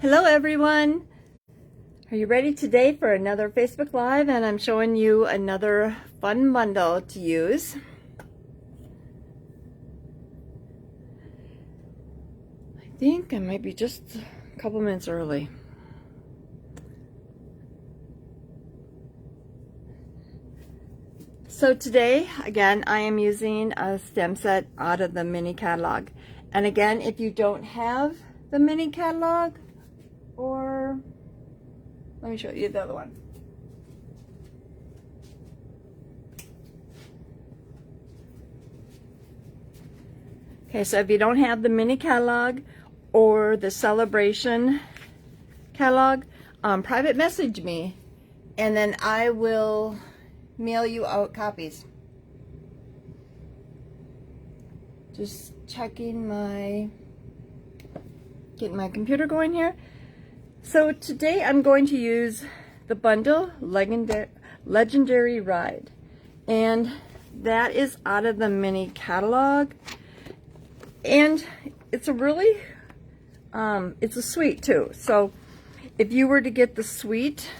Hello everyone! Are you ready today for another Facebook Live? And I'm showing you another fun bundle to use. I think I might be just a couple minutes early. So today, again, I am using a stem set out of the mini catalog. And again, if you don't have the mini catalog, or let me show you the other one. Okay, so if you don't have the mini catalog or the celebration catalog, private message me and then I will mail you out copies. Just checking getting my computer going here. So today I'm going to use the bundle Legendary Ride, and that is out of the mini catalog, and it's a really it's a suite too. So if you were to get the suite,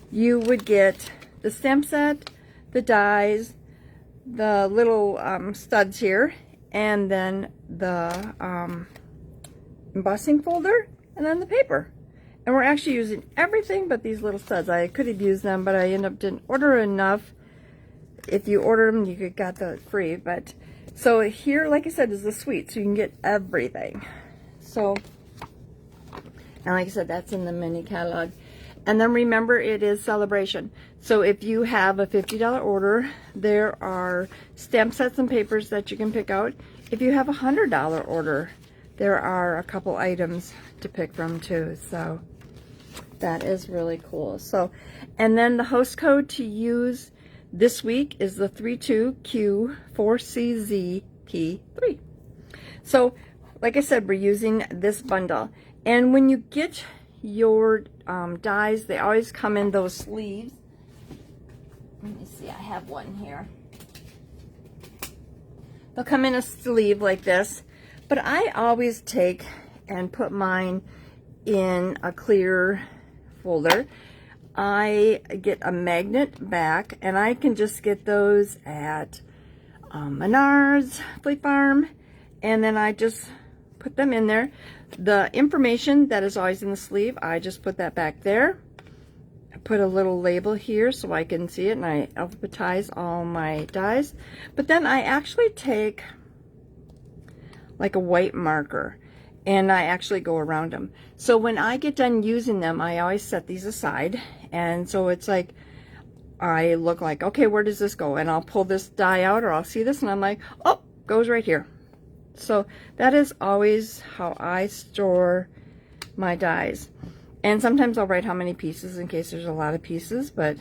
you would get the stem set, the dies, the little studs here, and then the embossing folder, and then the paper. And we're actually using everything but these little studs. I could have used them, but I ended up didn't order enough. If you order them, you got the free. But so here, like I said, is the suite, so you can get everything. So, and like I said, that's in the mini catalog. And then remember, it is celebration. So if you have a $50 order, there are stamp sets and papers that you can pick out. If you have a $100 order, there are a couple items to pick from too. So that is really cool. So, and then the host code to use this week is the 32Q4CZP3. So like I said, we're using this bundle. And when you get your dies, they always come in those sleeves. Let me see, I have one here. They'll come in a sleeve like this, but I always take and put mine in a clear folder. I get a magnet back, and I can just get those at Menards, Fleet Farm, and then I just put them in there. The information that is always in the sleeve, I just put that back there. I put a little label here so I can see it, and I alphabetize all my dies. But then I actually take like a white marker, and I actually go around them. So when I get done using them, I always set these aside, and so it's like I look like, okay, where does this go? And I'll pull this die out, or I'll see this, and I'm like, oh, goes right here. So that is always how I store my dies. And sometimes I'll write how many pieces in case there's a lot of pieces, but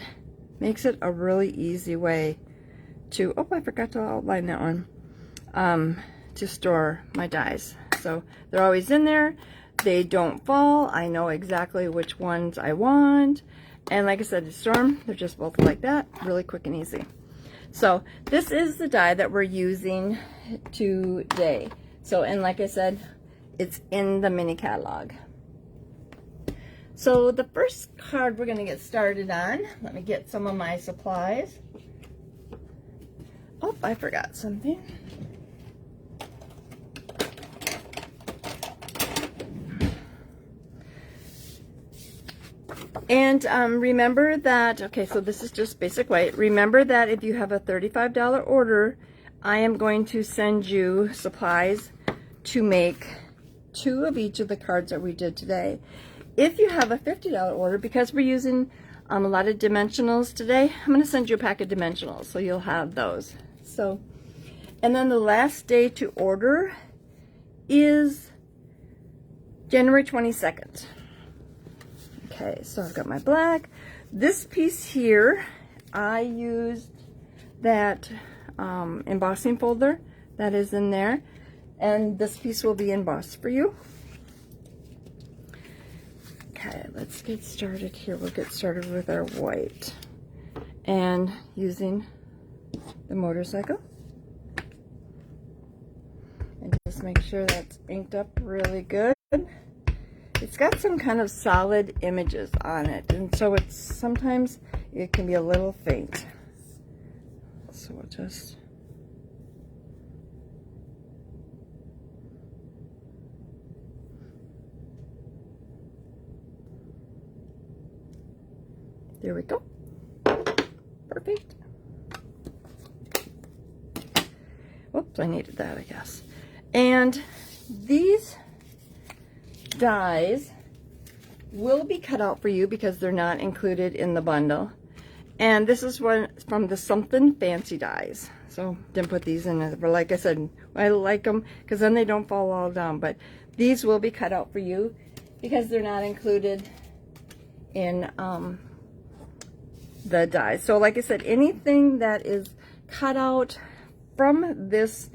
makes it a really easy way to, oh, I forgot to outline that one, to store my dies. So they're always in there. They don't fall. I know exactly which ones I want. And like I said, to store them, they're just both like that, really quick and easy. So this is the die that we're using today. So, and like I said, it's in the mini catalog. So the first card we're going to get started on, let me get some of my supplies. Oh, I forgot something. And remember that, okay, so this is just basic white. Remember that if you have a $35 order, I am going to send you supplies to make 2 of each of the cards that we did today. If you have a $50 order, because we're using a lot of dimensionals today, I'm going to send you a pack of dimensionals, so you'll have those. So, and then the last day to order is January 22nd. Okay, so I've got my black. This piece here, I used that embossing folder that is in there, and this piece will be embossed for you. Okay, let's get started here. We'll get started with our white and using the motorcycle. And just make sure that's inked up really good. it's got some kind of solid images on it, and so it's sometimes it can be a little faint. So we'll just there we go. Perfect. Whoops, I needed that, I guess. And these dies will be cut out for you because they're not included in the bundle. And this is one from the Something Fancy dies. So didn't put these in it, but like I said, I like them because then they don't fall all down. But these will be cut out for you because they're not included in the dies. So like I said, anything that is cut out from this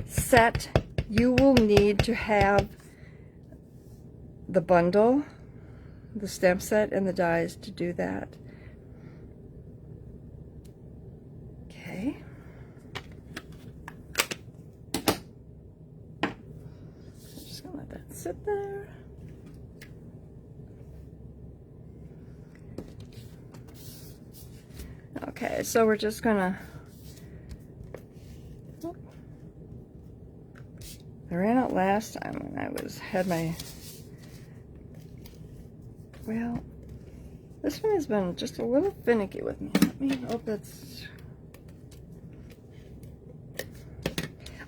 set, you will need to have the bundle, the stamp set, and the dies to do that. Okay. I'm just gonna let that sit there. Okay, so we're just gonna, I ran out last time when I had my, well, this one has been just a little finicky with me. Let me hope that's,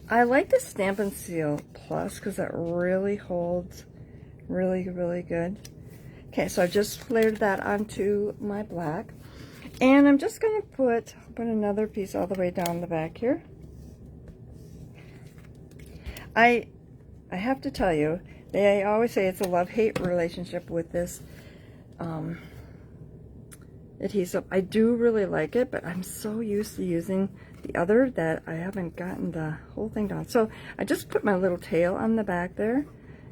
I like the Stampin' Seal Plus because that really holds really, really good. Okay, so I just layered that onto my black. And I'm just going to put another piece all the way down the back here. I have to tell you, they always say it's a love-hate relationship with this adhesive. I do really like it, but I'm so used to using the other that I haven't gotten the whole thing down. So I just put my little tail on the back there,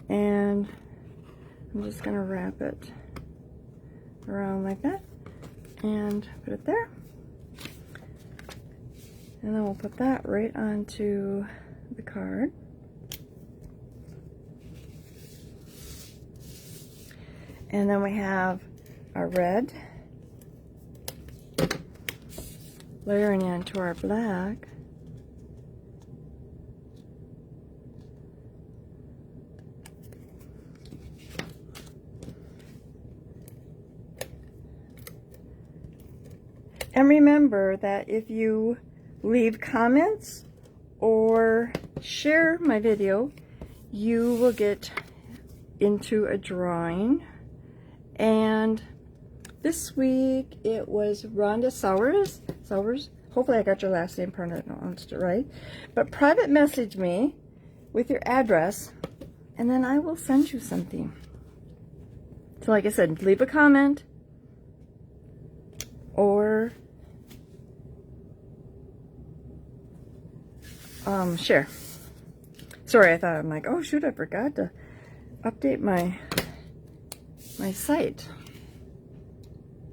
and I'm just going to wrap it around like that. And put it there, and then we'll put that right onto the card. And then we have our red layering into our black. And remember that if you leave comments or share my video, you will get into a drawing. And this week it was Rhonda Sowers. Hopefully I got your last name pronounced right. But private message me with your address, and then I will send you something. So like I said, leave a comment or share. Sorry, I'm like, oh shoot, I forgot to update my site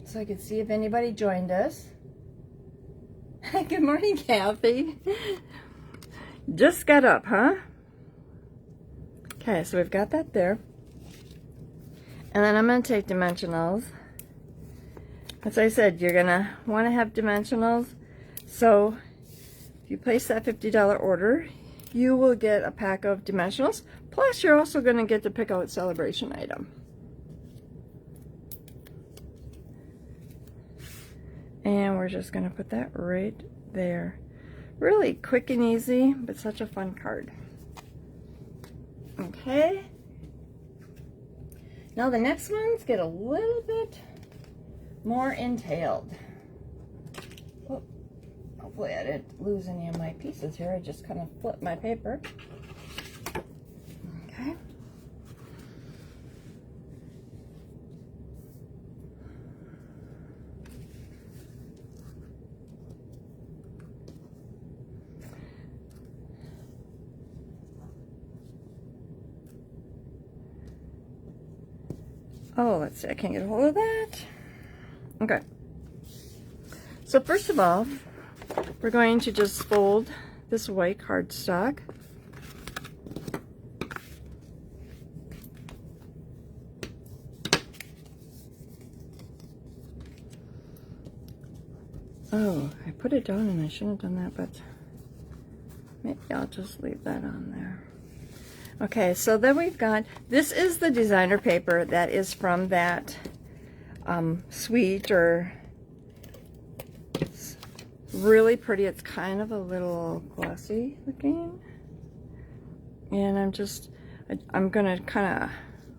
so I could see if anybody joined us. Good morning, Kathy. Just got up, huh? Okay, so we've got that there. And then I'm going to take dimensionals. As I said, you're going to want to have dimensionals. So if you place that $50 order, you will get a pack of dimensionals. Plus, you're also going to get to pick out celebration item. And we're just going to put that right there. Really quick and easy, but such a fun card. Okay. Now the next ones get a little bit more entailed. Oh, hopefully I didn't lose any of my pieces here. I just kind of flipped my paper. Okay. Oh, let's see, I can't get a hold of that. Okay. So first of all, we're going to just fold this white cardstock. Oh, I put it down and I shouldn't have done that, but maybe I'll just leave that on there. Okay, so then we've got, this is the designer paper that is from that suite, or it's really pretty. It's kind of a little glossy looking. And I'm gonna kind of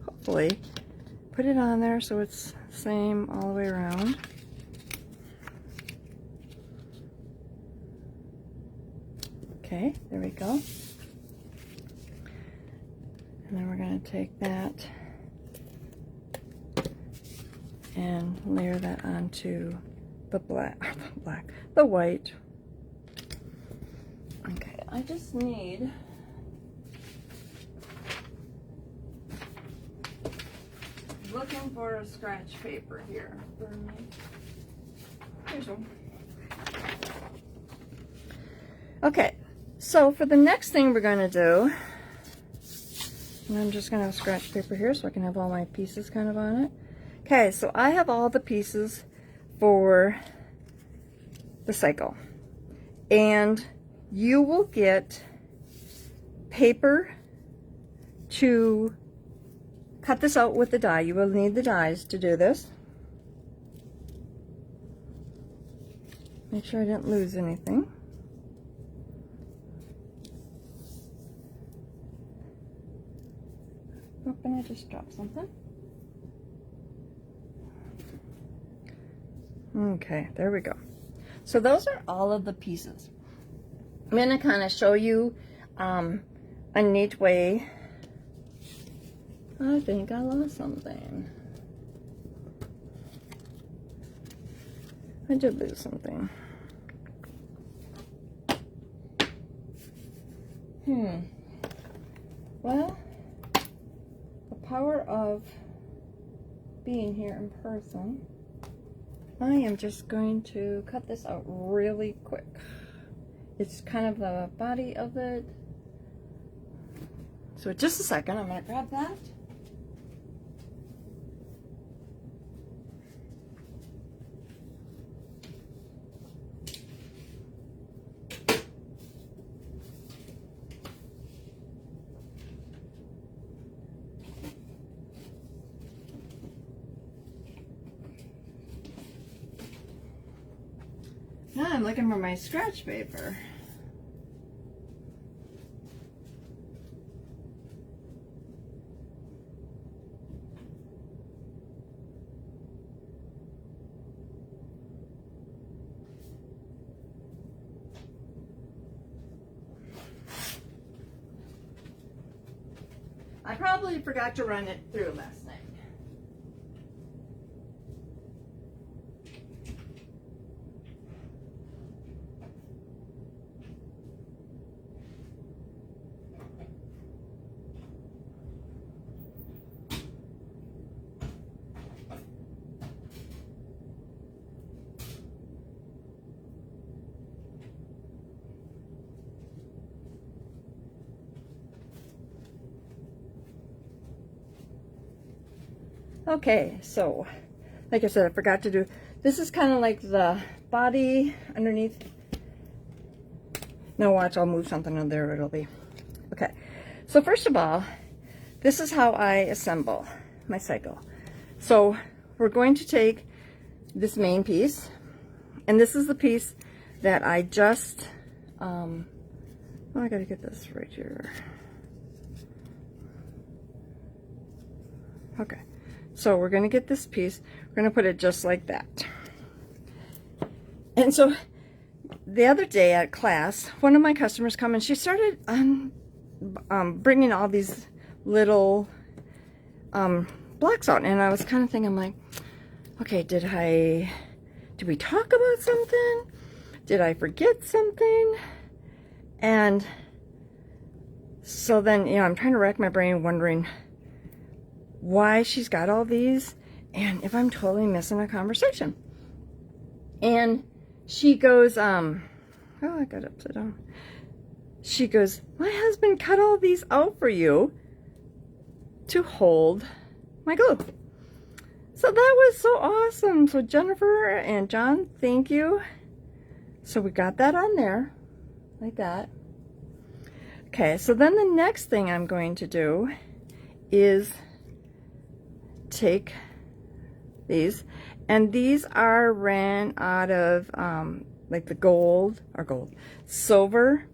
hopefully put it on there so it's the same all the way around. Okay, there we go. And then we're going to take that and layer that onto the the white. Okay, I just need looking for a scratch paper here for me. Here's one. Okay, so for the next thing we're going to do, and I'm just going to have scratch paper here so I can have all my pieces kind of on it. Okay, so I have all the pieces for the cycle. And you will get paper to cut this out with the die. You will need the dies to do this. Make sure I didn't lose anything. Oh, and I just dropped something. Okay, there we go. So those are all of the pieces. I'm going to kind of show you a neat way. I think I lost something. I did lose something. Well, the power of being here in person, I am just going to cut this out really quick. It's kind of the body of it. So just a second, I'm going to grab that. Now I'm looking for my scratch paper. I probably forgot to run it through last night. Okay, so like I said, I forgot to do, this is kind of like the body underneath. Now watch, I'll move something in there, it'll be. Okay, so first of all, this is how I assemble my cycle. So we're going to take this main piece, and this is the piece that I just, oh, I gotta get this right here. Okay. So we're going to get this piece, we're going to put it just like that. And so the other day at class, one of my customers come and she started bringing all these little blocks out. And I was kind of thinking, I'm like, okay, did we talk about something? Did I forget something? And so then, you know, I'm trying to rack my brain wondering why she's got all these and if I'm totally missing a conversation. And she goes, oh, I got upside down. She goes, my husband cut all these out for you to hold my glue. So that was so awesome. So Jennifer and John, thank you. So we got that on there, like that. Okay, so then the next thing I'm going to do is take these, and these are ran out of like the silver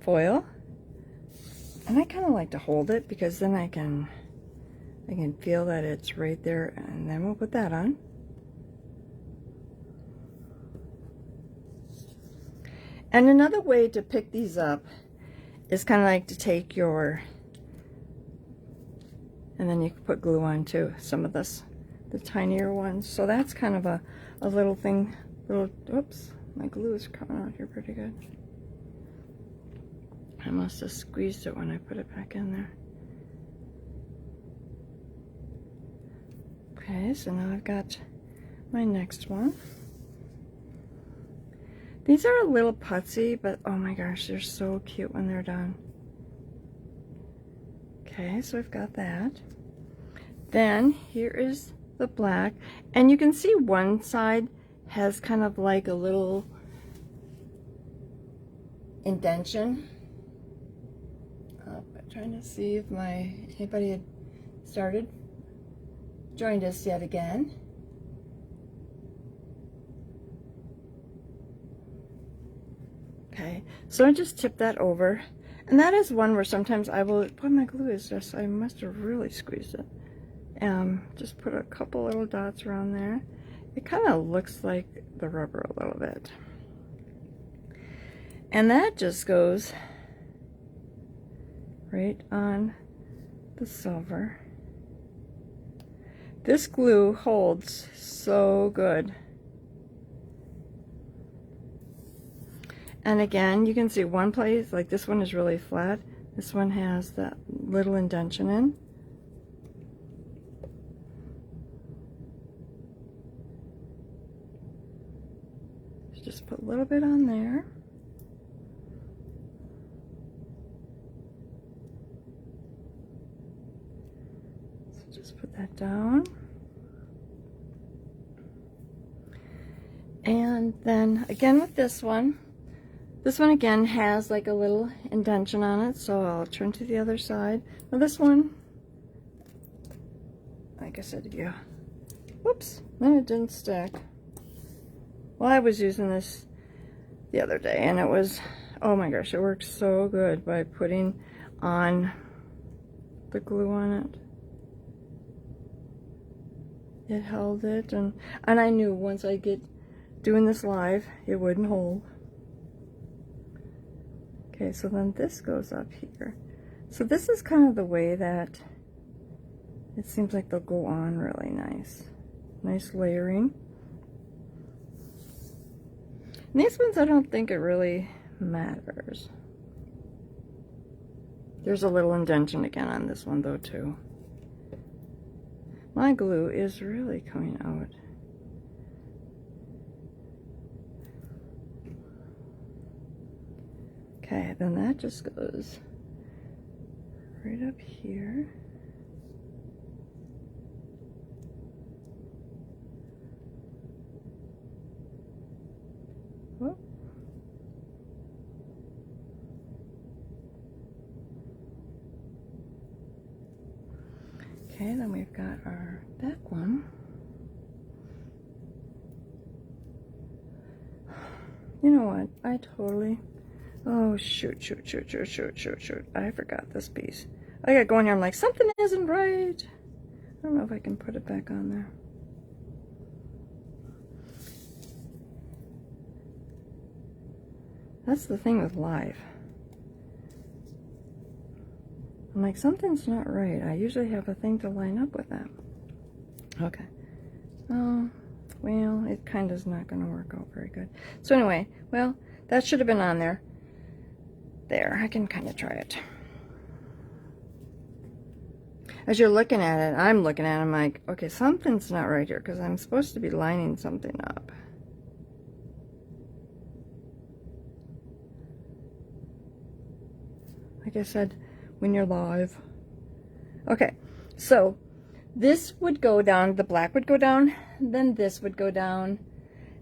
foil, and I kind of like to hold it because then I can feel that it's right there, and then we'll put that on. And another way to pick these up is kind of like to take your, and then you can put glue on too, some of this, the tinier ones. So that's kind of a little thing, oops, my glue is coming out here pretty good. I must have squeezed it when I put it back in there. Okay, so now I've got my next one. These are a little putsy, but oh my gosh, they're so cute when they're done. Okay, so I've got that. Then here is the black, and you can see one side has kind of like a little indentation. I'm trying to see if anybody had joined us yet again. Okay, so I just tip that over, and that is one where sometimes I will, boy, my glue is just, I must have really squeezed it. Just put a couple little dots around there. It kind of looks like the rubber a little bit. And that just goes right on the silver. This glue holds so good. And again, you can see one place, like this one is really flat. This one has that little indentation in. Just put a little bit on there. So just put that down. And then again with this one again has like a little indentation on it, so I'll turn to the other side. Now this one, like I said, yeah, whoops, then it didn't stick. Well, I was using this the other day, and it was, oh my gosh, it works so good by putting on the glue on it. It held it, and I knew once I get doing this live, it wouldn't hold. Okay, so then this goes up here. So this is kind of the way that it seems like they'll go on really nice. Nice layering. And these ones, I don't think it really matters. There's a little indentation again on this one though too. My glue is really coming out. Okay, then that just goes right up here. Whoop. Okay, then we've got our back one. You know what? I totally... Oh, shoot. I forgot this piece. I got going here. I'm like, something isn't right. I don't know if I can put it back on there. That's the thing with live. I'm like, something's not right. I usually have a thing to line up with that. Okay. Oh, well, it kind of is not going to work out very good. So anyway, well, that should have been on there. There, I can kind of try it. As you're looking at it, I'm looking at it, I'm like, okay, something's not right here because I'm supposed to be lining something up. Like I said, when you're live. Okay, so this would go down, the black would go down, then this would go down,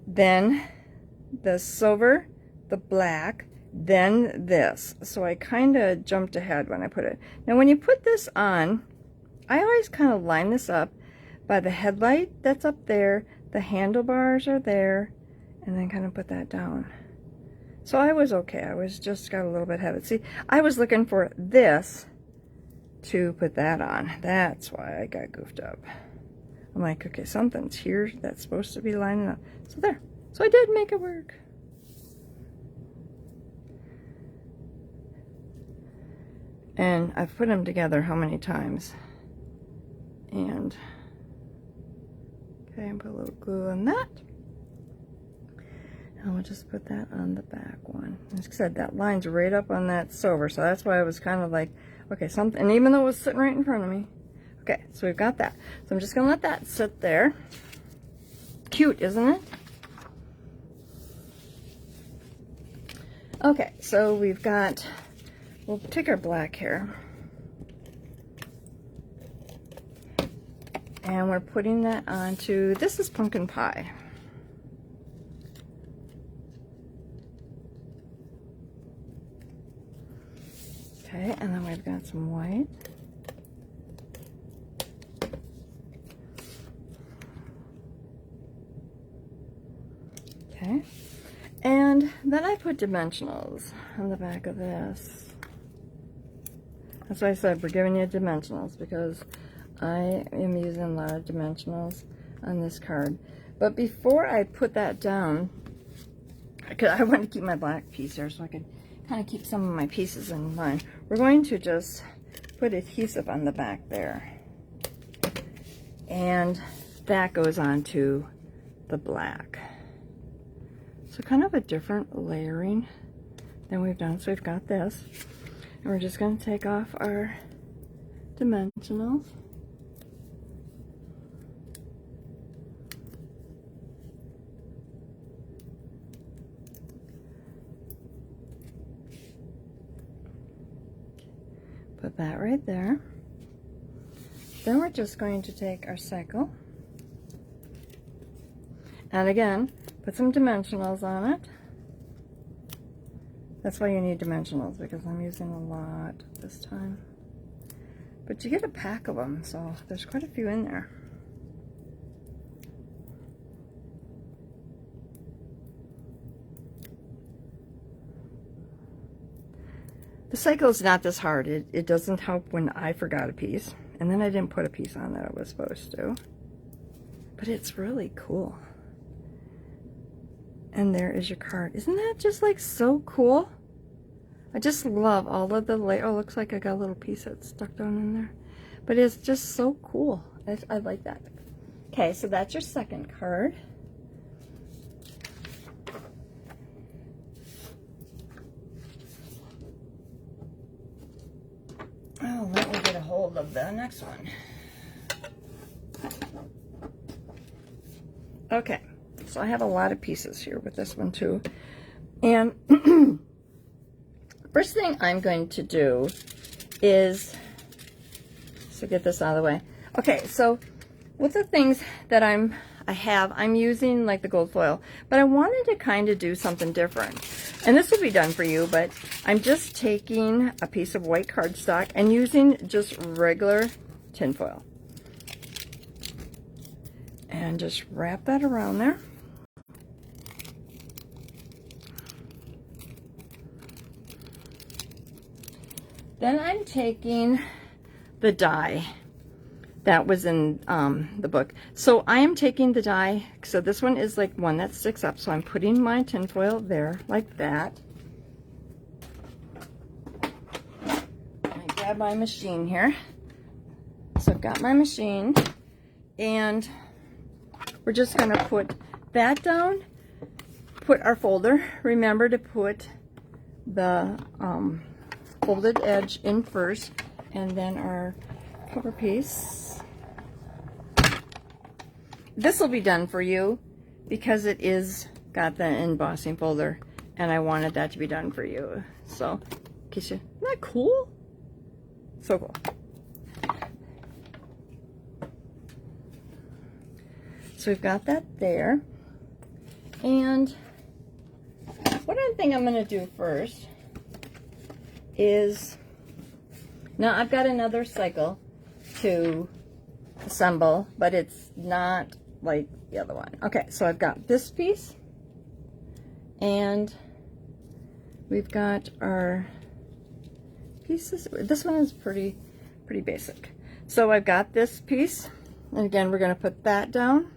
then the silver, the black, then this. So I kind of jumped ahead when I put it. Now when you put this on, I always kind of line this up by the headlight that's up there, the handlebars are there, and then kind of put that down. So I was okay. I was just got a little bit ahead. See, I was looking for this to put that on. That's why I got goofed up. I'm like, okay, something's here that's supposed to be lining up. So there. So I did make it work. And I've put them together how many times? And okay, and put a little glue on that. And we'll just put that on the back one. As I said, that line's right up on that silver, so that's why I was kind of like, okay, something, and even though it was sitting right in front of me. Okay, so we've got that. So I'm just gonna let that sit there. Cute, isn't it? Okay, so we've got, we'll take our black here. And we're putting that onto, this is pumpkin pie. Okay, and then we've got some white. Okay, and then I put dimensionals on the back of this. That's why I said we're giving you dimensionals, because I am using a lot of dimensionals on this card. But before I put that down, because I want to keep my black piece there so I could kind of keep some of my pieces in line, we're going to just put adhesive on the back there. And that goes onto the black. So kind of a different layering than we've done. So we've got this. And we're just going to take off our dimensionals. Put that right there. Then we're just going to take our cycle. And again, put some dimensionals on it. That's why you need dimensionals, because I'm using a lot this time. But you get a pack of them, so there's quite a few in there. The cycle is not this hard. It doesn't help when I forgot a piece, and then I didn't put a piece on that I was supposed to. But it's really cool. And there is your card. Isn't that just like so cool? I just love all of the oh, looks like I got a little piece that's stuck down in there. But it's just so cool. I like that. Okay, so that's your second card. Oh, let me get a hold of the next one. Okay, so I have a lot of pieces here with this one too. And first thing I'm going to do is, so get this out of the way. Okay, so with the things that I'm using like the gold foil, but I wanted to kind of do something different. And this will be done for you, but I'm just taking a piece of white cardstock and using just regular tin foil. And just wrap that around there. Then I'm taking the die that was in the book. So I am taking the die, so this one is like one that sticks up, so I'm putting my tin foil there like that. Let me grab my machine here. So I've got my machine, and we're just gonna put that down, put our folder. Remember to put the folded edge in first, and then our cover piece. This will be done for you because it is got the embossing folder, and I wanted that to be done for you. So, isn't that cool? So cool. So we've got that there, And what I think I'm going to do first is, now I've got another cycle to assemble, but it's not like the other one. Okay, so I've got this piece, and we've got our pieces. This one is pretty basic. So I've got this piece, and again, we're going to put that down.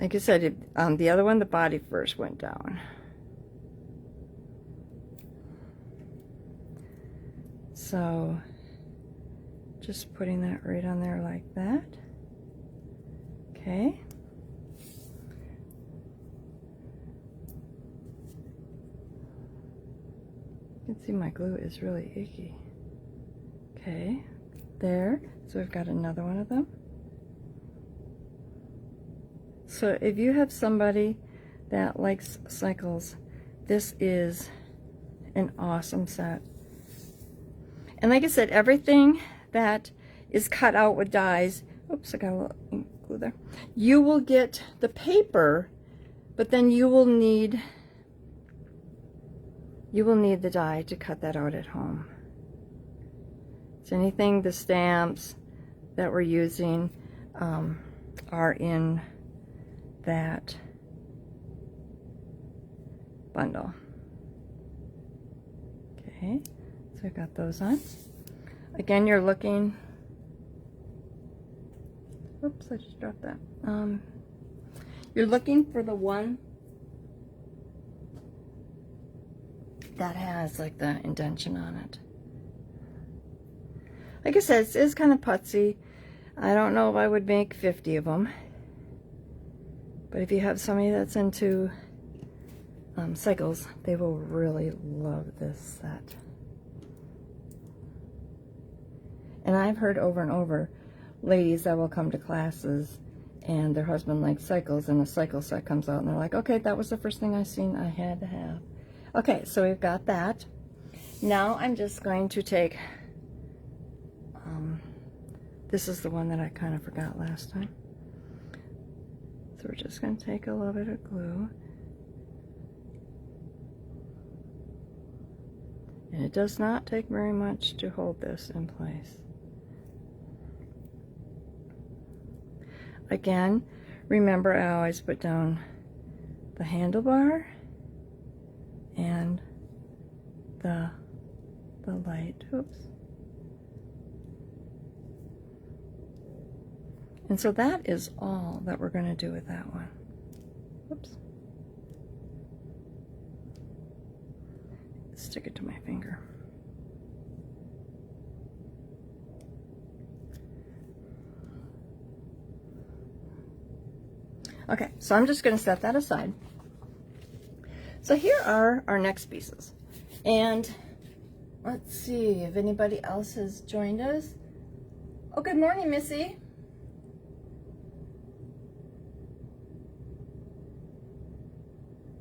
Like I said, the other one, the body first went down. So just putting that right on there like that. Okay. You can see my glue is really icky. Okay, there. So we've got another one of them. So if you have somebody that likes cycles, this is an awesome set. And like I said, everything that is cut out with dies, oops, I got a little glue there. You will get the paper, but then you will need the die to cut that out at home. So anything, the stamps that we're using are in that bundle. Okay, so I've got those on. Again, you're looking, oops, I just dropped that. You're looking for the one that has like the indentation on it. Like I said, it is kind of putsy. I don't know if I would make 50 of them. But if you have somebody that's into cycles, they will really love this set. And I've heard over and over, ladies that will come to classes and their husband likes cycles, and a cycle set comes out and they're like, okay, that was the first thing I seen I had to have. Okay, so we've got that. Now I'm just going to take, this is the one that I kind of forgot last time. So we're just going to take a little bit of glue. And it does not take very much to hold this in place. Again, remember I always put down the handlebar and the light. Oops. And so that is all that we're going to do with that one. Whoops. Stick it to my finger. Okay, so I'm just going to set that aside. So here are our next pieces. And let's see if anybody else has joined us. Oh, good morning, Missy.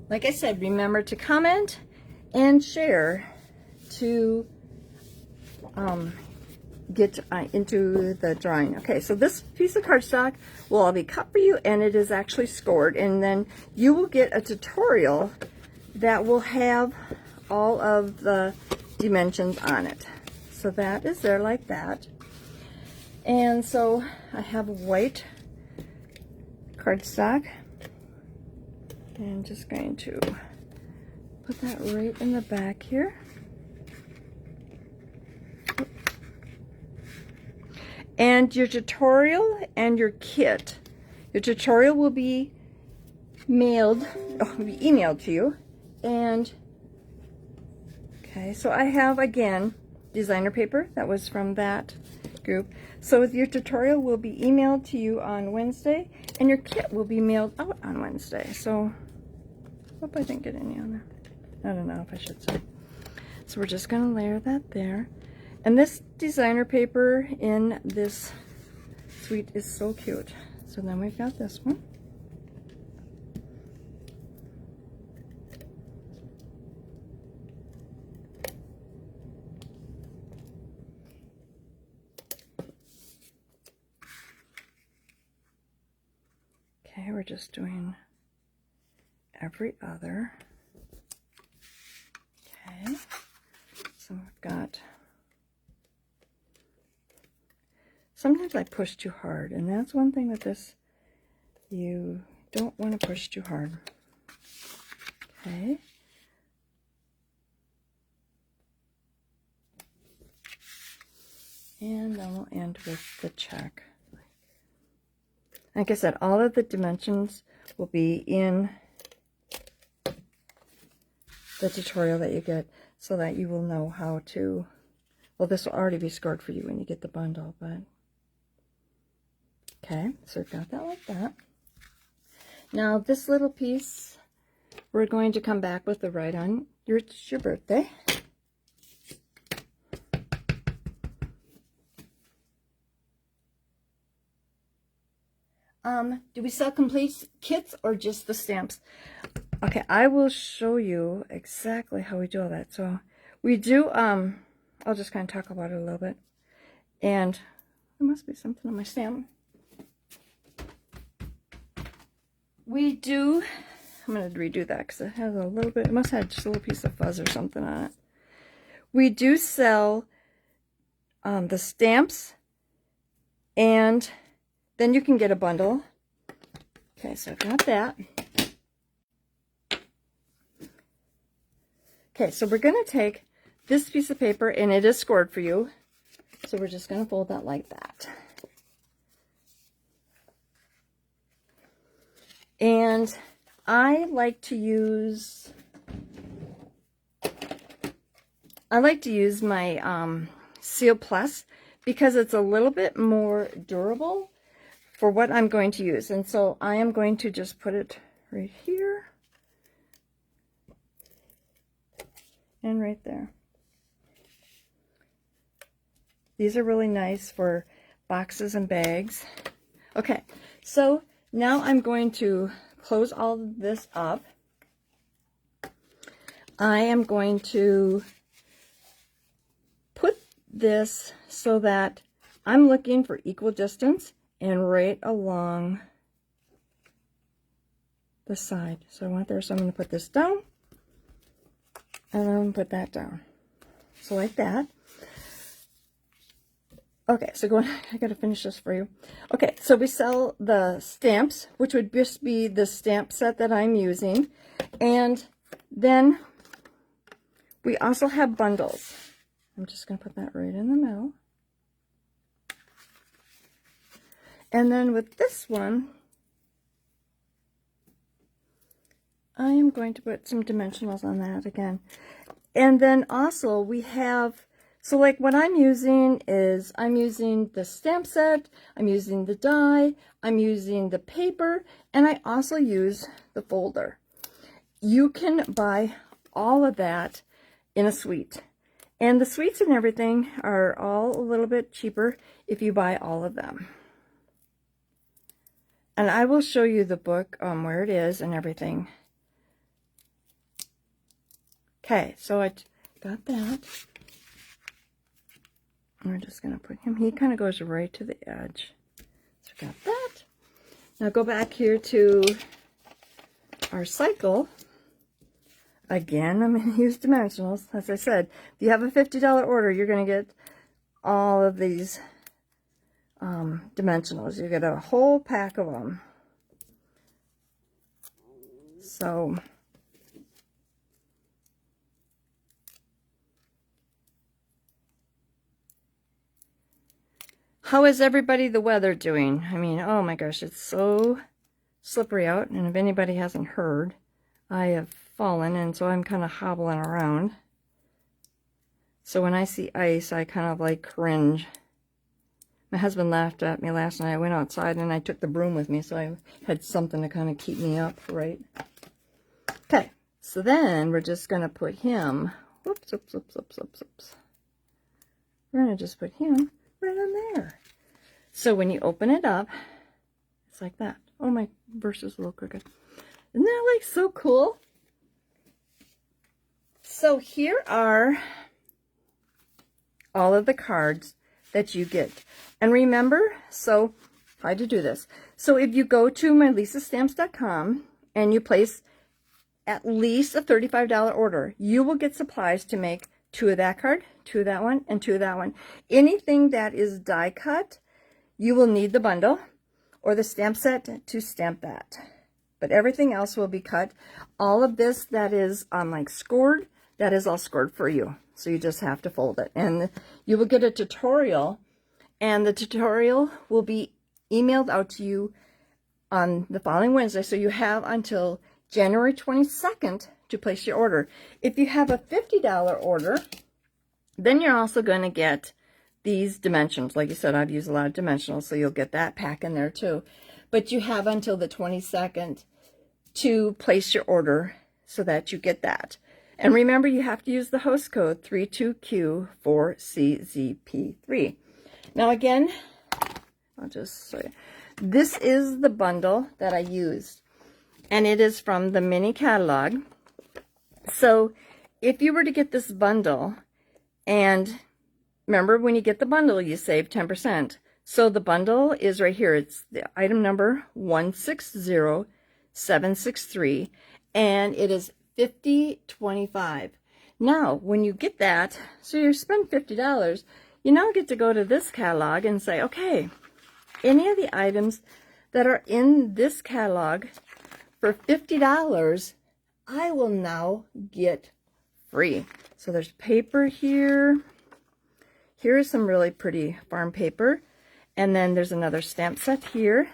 Like I said, remember to comment and share to get into the drawing. Okay, so this piece of cardstock will all be cut for you, and it is actually scored, and then you will get a tutorial that will have all of the dimensions on it. So that is there like that. And so I have white cardstock, and I'm just going to put that right in the back here. And your tutorial and your kit. Your tutorial will be emailed to you. And okay, so I have again designer paper that was from that group. So your tutorial will be emailed to you on Wednesday, and your kit will be mailed out on Wednesday. So hope I didn't get any on there. I don't know if I should say. So we're just going to layer that there. And this designer paper in this suite is so cute. So then we've got this one. we're just doing every other. Okay, so we've got, sometimes I push too hard, and that's one thing with this, you don't want to push too hard. Okay. And then we'll end with the check. Like I said, all of the dimensions will be in the tutorial that you get, so that you will know how to, well, this will already be scored for you when you get the bundle, but okay, so we've got that like that. Now this little piece, we're going to come back with the right on your birthday. Do we sell complete kits or just the stamps? Okay, I will show you exactly how we do all that. So we do, I'll just kind of talk about it a little bit. And there must be something on my stamp. We do, I'm going to redo that because it has a little bit, it must have just a little piece of fuzz or something on it. We do sell the stamps, and then you can get a bundle. Okay, so I've got that. Okay, so we're going to take this piece of paper, and it is scored for you. So we're just going to fold that like that. And I like to use my Seal Plus because it's a little bit more durable for what I'm going to use. And so I am going to just put it right here and right there. These are really nice for boxes and bags. Okay, so now I'm going to close all of this up. I am going to put this so that I'm looking for equal distance and right along the side. So I want there, so I'm going to put this down, and I'm going to put that down. So like that. Okay, so I got to finish this for you. Okay, so we sell the stamps, which would just be the stamp set that I'm using. And then we also have bundles. I'm just going to put that right in the middle. And then with this one, I am going to put some dimensionals on that again. And then also we have, so like what I'm using is, I'm using the stamp set, I'm using the die, I'm using the paper, and I also use the folder. You can buy all of that in a suite. And the suites and everything are all a little bit cheaper if you buy all of them. And I will show you the book where it is and everything. Okay, so I got that. We're just going to put him, he kind of goes right to the edge. So got that. Now go back here to our cycle. Again, I'm going to use dimensionals. As I said, if you have a $50 order, you're going to get all of these dimensionals. You get a whole pack of them. So how is everybody the weather doing? I mean, oh my gosh, it's so slippery out, and if anybody hasn't heard, I have fallen, and so I'm kind of hobbling around. So when I see ice, I kind of like cringe. My husband laughed at me last night. I went outside and I took the broom with me, so I had something to kind of keep me up, right? Okay, so then we're just going to put him, whoops, whoops, whoops, whoops, whoops, whoops. We're going to just put him right on there. So when you open it up, it's like that. Oh, my verse is a little crooked. Isn't that like so cool? So here are all of the cards that you get. And remember, so how to do this. So if you go to mylisastamps.com and you place at least a $35 order, you will get supplies to make 2 of that card, 2 of that one, and 2 of that one. Anything that is die cut, you will need the bundle or the stamp set to stamp that. But everything else will be cut. All of this that is like scored, that is all scored for you. So you just have to fold it. And you will get a tutorial, and the tutorial will be emailed out to you on the following Wednesday. So you have until January 22nd to place your order. If you have a $50 order, then you're also going to get these dimensions. Like you said, I've used a lot of dimensionals, so you'll get that pack in there too. But you have until the 22nd to place your order so that you get that. And remember, you have to use the host code 32Q4CZP3. Now again, I'll just show you. This is the bundle that I used, and it is from the mini catalog. So if you were to get this bundle, and remember, when you get the bundle, you save 10%. So the bundle is right here. It's the item number 160763, and it is $50.25. Now, when you get that, so you spend $50, you now get to go to this catalog and say, okay, any of the items that are in this catalog for $50, I will now get free. So there's paper here. Here's some really pretty farm paper. And then there's another stamp set here.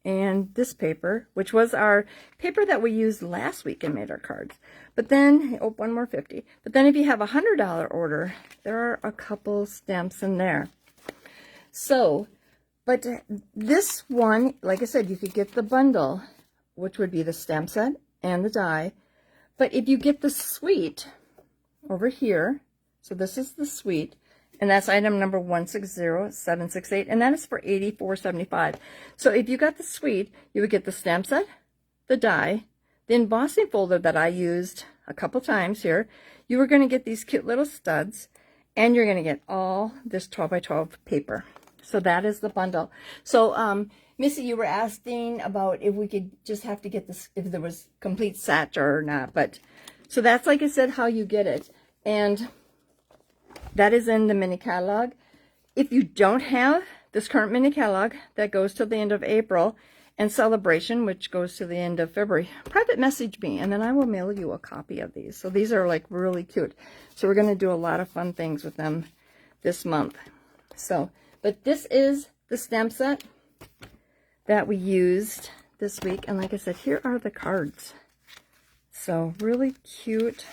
And this paper, which was our paper that we used last week and made our cards. But then, oh, one more 50. But then if you have a $100 order, there are a couple stamps in there. So, but this one, like I said, you could get the bundle, which would be the stamp set and the die. But if you get the suite over here, so this is the suite, and that's item number 160768, and that is for $84.75. So if you got the suite, you would get the stamp set, the die, the embossing folder that I used a couple times here. You were going to get these cute little studs, and you're going to get all this 12 by 12 paper. So that is the bundle. So Missy, you were asking about if we could just have to get this, if there was complete set or not. But so that's, like I said, how you get it. And that is in the mini catalog. If you don't have this current mini catalog, that goes to the end of April, and Celebration, which goes to the end of February, private message me, and then I will mail you a copy of these. So these are like really cute. So we're going to do a lot of fun things with them this month. So, but this is the stamp set that we used this week. And like I said, here are the cards. So really cute.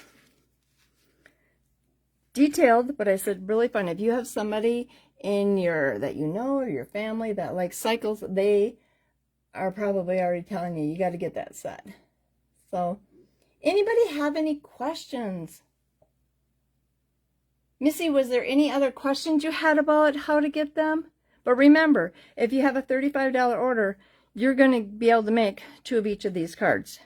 Detailed, but I said really fun. If you have somebody in your, that you know, or your family that likes cycles, they are probably already telling you, you got to get that set. So, anybody have any questions? Missy, was there any other questions you had about how to get them? But remember, if you have a $35 order, you're going to be able to make 2 of each of these cards.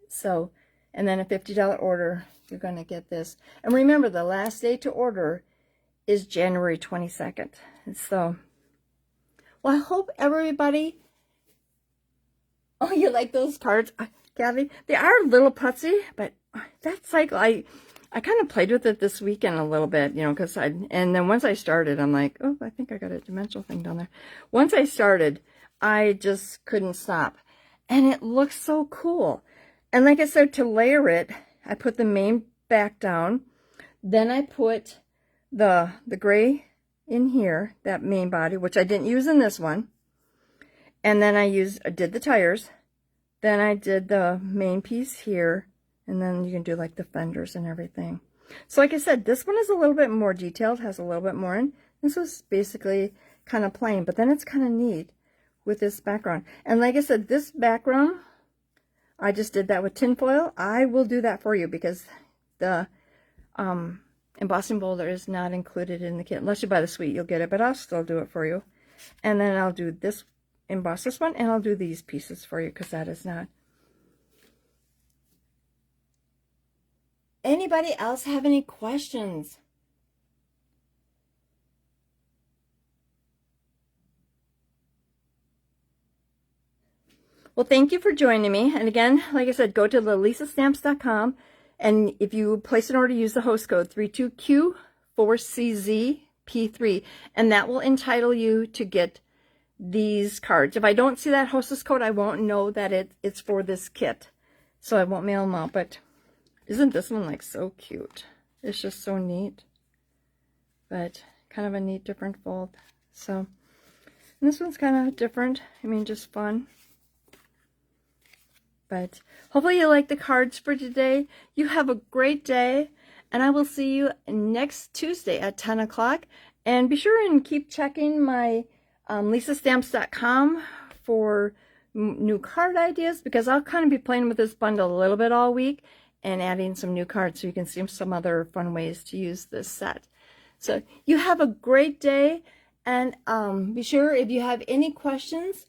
So, and then a $50 order, you're going to get this. And remember, the last day to order is January 22nd. So, well, I hope everybody... Oh, you like those cards, Kathy? They are a little putsy, but that cycle, I kind of played with it this weekend a little bit, you know, because and then once I started, I'm like, oh, I think I got a dimensional thing down there. Once I started, I just couldn't stop. And it looks so cool. And like I said, to layer it, I put the main back down. Then I put the gray in here, that main body, which I didn't use in this one. And then I did the tires. Then I did the main piece here. And then you can do like the fenders and everything. So like I said, this one is a little bit more detailed, has a little bit more in. This was basically kind of plain, but then it's kind of neat with this background. And like I said, this background, I just did that with tinfoil. I will do that for you because the embossing folder is not included in the kit. Unless you buy the suite, you'll get it, but I'll still do it for you. And then I'll do this, emboss this one, and I'll do these pieces for you because that is not. Anybody else have any questions? Well, thank you for joining me. And again, like I said, go to thelisastamps.com. And if you place an order, use the host code 32Q4CZP3. And that will entitle you to get these cards. If I don't see that hostess code, I won't know that it's for this kit. So I won't mail them out. But isn't this one like so cute? It's just so neat. But kind of a neat different fold. So, and this one's kind of different. I mean, just fun. But hopefully you like the cards for today. You have a great day. And I will see you next Tuesday at 10 o'clock. And be sure and keep checking my lisastamps.com for new card ideas, because I'll kind of be playing with this bundle a little bit all week and adding some new cards so you can see some other fun ways to use this set. So you have a great day, and be sure if you have any questions.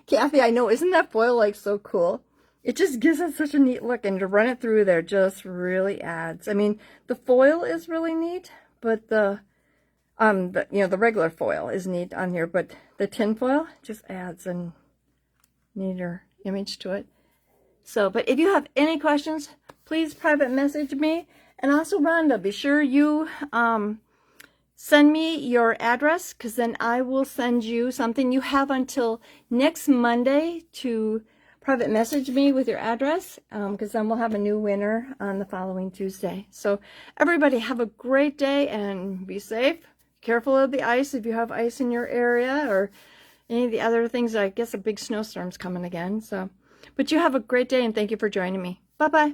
Kathy, I know, isn't that foil like so cool? It just gives it such a neat look, and to run it through there just really adds. I mean, the foil is really neat, but the regular foil is neat on here, but the tin foil just adds a neater image to it. So, but if you have any questions, please private message me. And also, Rhonda, be sure you send me your address, because then I will send you something. You have until next Monday to private message me with your address, because then we'll have a new winner on the following Tuesday. So everybody have a great day and be safe. Careful of the ice if you have ice in your area, or any of the other things. I guess a big snowstorm's coming again. So, but you have a great day, and thank you for joining me. Bye-bye.